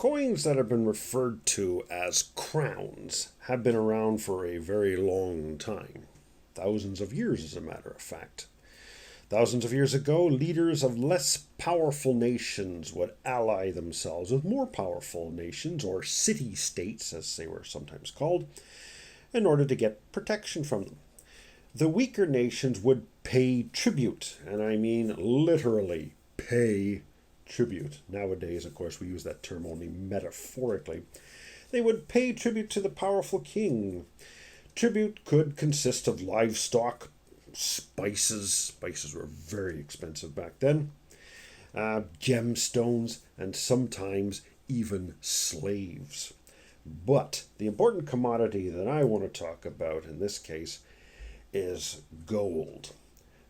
Coins that have been referred to as crowns have been around for a very long time. Thousands of years, as a matter of fact. Thousands of years ago, leaders of less powerful nations would ally themselves with more powerful nations, or city-states, as they were sometimes called, in order to get protection from them. The weaker nations would pay tribute, and I mean literally pay tribute. Nowadays, of course, we use that term only metaphorically. They would pay tribute to the powerful king. Tribute could consist of livestock, spices. Spices were very expensive back then. Gemstones, and sometimes even slaves. But the important commodity that I want to talk about in this case is gold.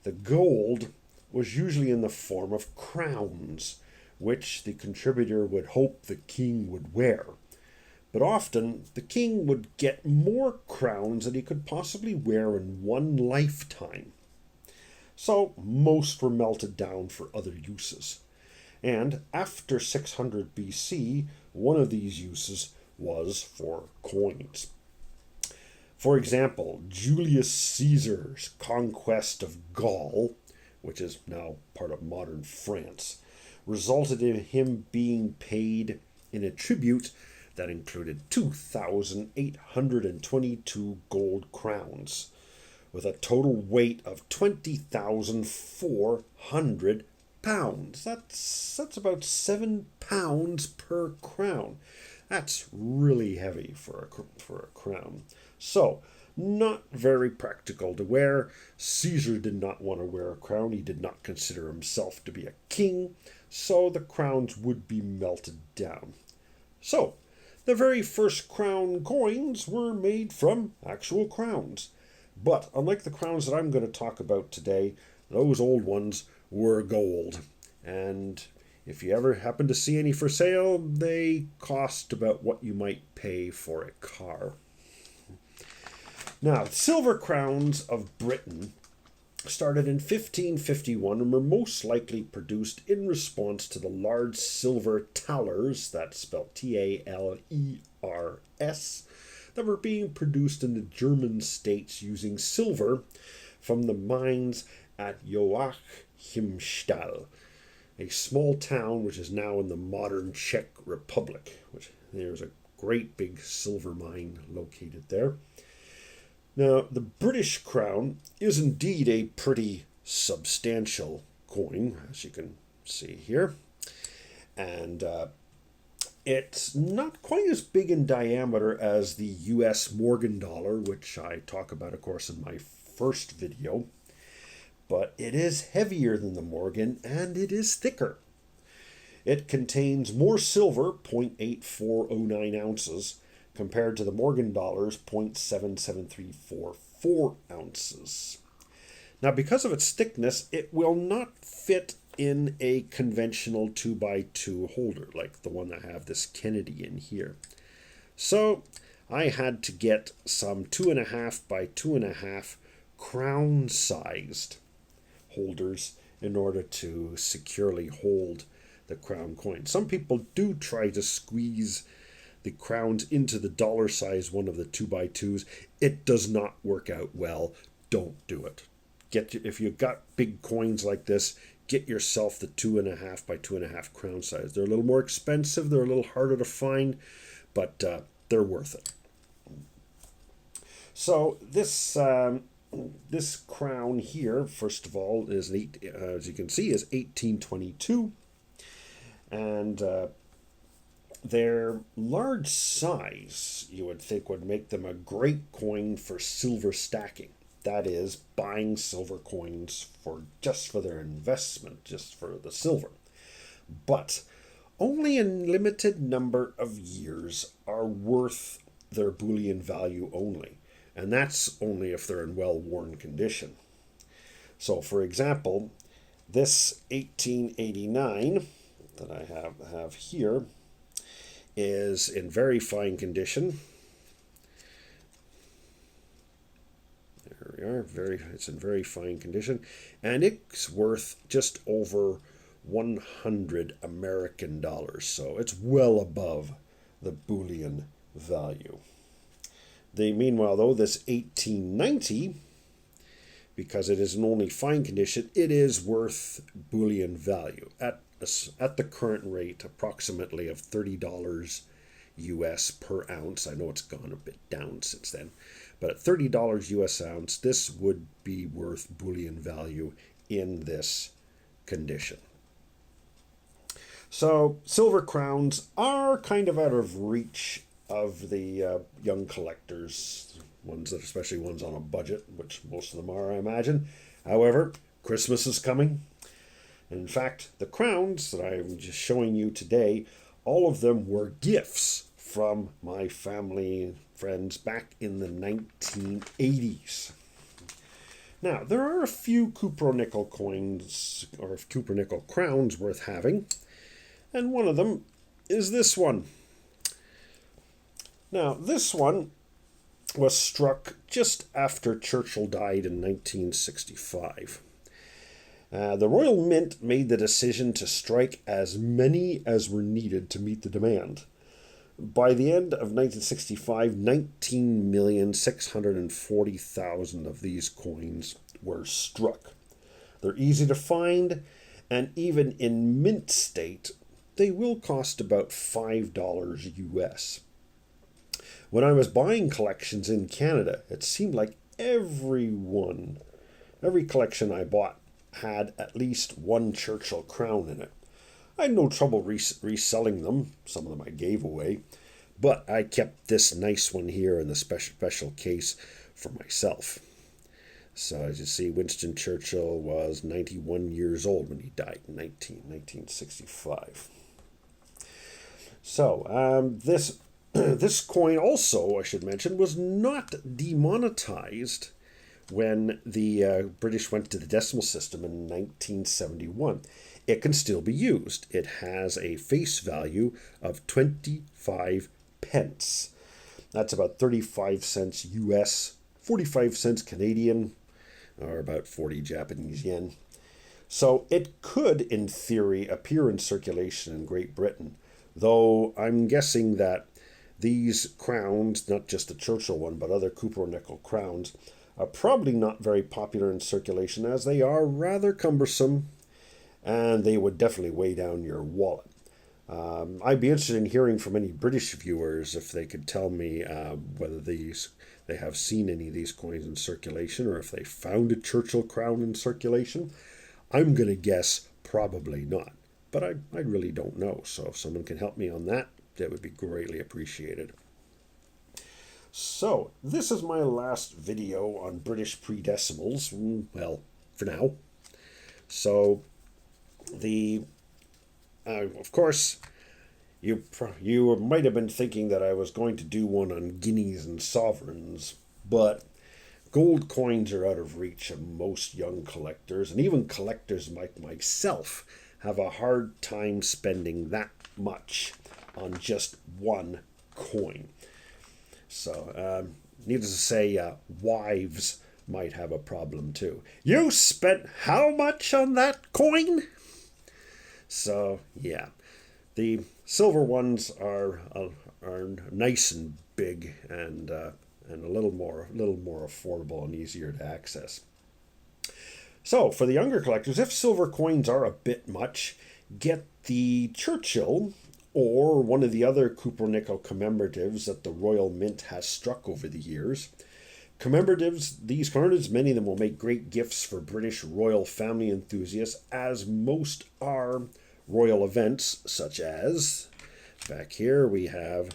The gold was usually in the form of crowns, which the contributor would hope the king would wear. But often, the king would get more crowns than he could possibly wear in one lifetime. So, most were melted down for other uses. And after 600 BC, one of these uses was for coins. For example, Julius Caesar's conquest of Gaul, which is now part of modern France, resulted in him being paid in a tribute that included 2,822 gold crowns, with a total weight of 20,400 pounds. That's about 7 pounds per crown. That's really heavy for a crown. So, not very practical to wear. Caesar did not want to wear a crown. He did not consider himself to be a king, so the crowns would be melted down. So, the very first crown coins were made from actual crowns. But unlike the crowns that I'm going to talk about today, those old ones were gold. And if you ever happen to see any for sale, they cost about what you might pay for a car. Now, silver crowns of Britain started in 1551 and were most likely produced in response to the large silver thalers, that's spelled T-A-L-E-R-S, that were being produced in the German states using silver from the mines at Joachimsthal, a small town which is now in the modern Czech Republic. There's a great big silver mine located there. Now, the British crown is indeed a pretty substantial coin, as you can see here. And it's not quite as big in diameter as the US Morgan dollar, which I talk about, of course, in my first video. But it is heavier than the Morgan, and it is thicker. It contains more silver, 0.8409 ounces, compared to the Morgan dollar's 0.77344 ounces. Now, because of its thickness, it will not fit in a conventional 2x2 holder, like the one I have this Kennedy in here. So, I had to get some 2.5 by 2.5 crown-sized holders in order to securely hold the crown coin. Some people do try to squeeze the crowns into the dollar size one of the 2x2s. It does not work out well. Don't do it. If you've got big coins like this, get yourself the 2.5 by 2.5 crown size. They're a little more expensive. They're a little harder to find, but they're worth it. So this crown here, first of all, is as you can see, is 1822, and their large size, you would think, would make them a great coin for silver stacking. That is, buying silver coins just for their investment, just for the silver. But only a limited number of years are worth their bullion value only. And that's only if they're in well-worn condition. So, for example, this 1889 that I have here is in very fine condition. There we are. It's in very fine condition, and it's worth just over 100 American dollars. So it's well above the bullion value. Meanwhile, though, this 1890, because it is in only fine condition, it is worth bullion value at the current rate, approximately of $30 US per ounce. I know it's gone a bit down since then, but at $30 US ounce, this would be worth bullion value in this condition. So silver crowns are kind of out of reach of the young collectors, especially ones on a budget, which most of them are, I imagine. However, Christmas is coming. In fact, the crowns that I'm just showing you today, all of them were gifts from my family and friends back in the 1980s. Now, there are a few cupronickel coins or cupronickel crowns worth having, and one of them is this one. Now, this one was struck just after Churchill died in 1965. The Royal Mint made the decision to strike as many as were needed to meet the demand. By the end of 1965, 19,640,000 of these coins were struck. They're easy to find, and even in mint state, they will cost about $5 US. When I was buying collections in Canada, it seemed like every collection I bought had at least one Churchill Crown in it. I had no trouble reselling them. Some of them I gave away, but I kept this nice one here in the special case for myself. So as you see, Winston Churchill was 91 years old when he died in 1965. So this coin also, I should mention, was not demonetized when the British went to the decimal system in 1971. It can still be used. It has a face value of 25 pence. That's about 35 cents US, 45 cents Canadian, or about 40 Japanese yen. So it could, in theory, appear in circulation in Great Britain, though I'm guessing that these crowns, not just the Churchill one, but other cupronickel crowns, are probably not very popular in circulation as they are rather cumbersome and they would definitely weigh down your wallet. I'd be interested in hearing from any British viewers if they could tell me whether they have seen any of these coins in circulation or if they found a Churchill Crown in circulation. I'm going to guess probably not, but I really don't know. So if someone can help me on that, that would be greatly appreciated. So, this is my last video on British pre-decimals, well, for now. So, of course, you might have been thinking that I was going to do one on guineas and sovereigns, but gold coins are out of reach of most young collectors, and even collectors like myself have a hard time spending that much on just one coin. So, needless to say, wives might have a problem too. You spent how much on that coin? So, yeah, the silver ones are nice and big and a little more affordable and easier to access. So, for the younger collectors, if silver coins are a bit much, get the Churchill or one of the other cupronickel commemoratives that the Royal Mint has struck over the years. These commemoratives, many of them will make great gifts for British royal family enthusiasts, as most are royal events, such as, back here we have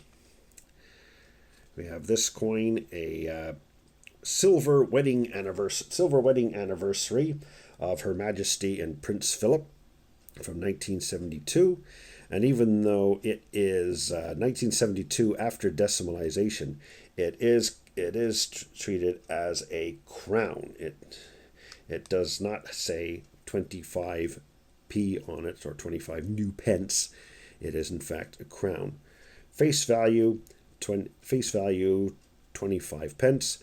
this coin, a silver wedding anniversary of Her Majesty and Prince Philip from 1972. And even though it is 1972 after decimalization, it is treated as a crown. It does not say 25p on it or 25 new pence. It is in fact a crown. Face value 25 pence.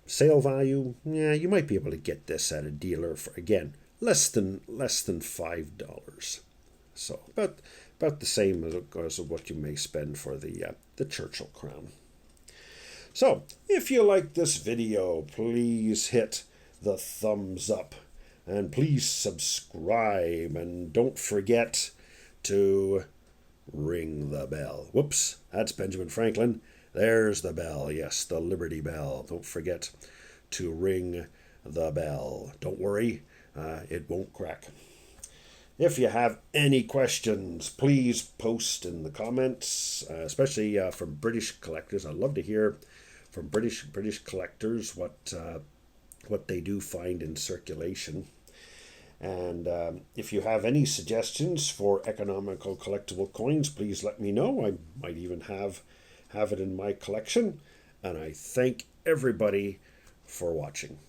Sale value, yeah, you might be able to get this at a dealer for, again, less than $5. So about the same as what you may spend for the Churchill Crown. So if you like this video, please hit the thumbs up and please subscribe, and don't forget to ring the bell. Whoops, that's Benjamin Franklin. There's the bell. Yes, the Liberty Bell. Don't forget to ring the bell. Don't worry, it won't crack. If you have any questions, please post in the comments, especially from British collectors. I'd love to hear from British collectors what they do find in circulation. And if you have any suggestions for economical collectible coins, please let me know. I might even have it in my collection. And I thank everybody for watching.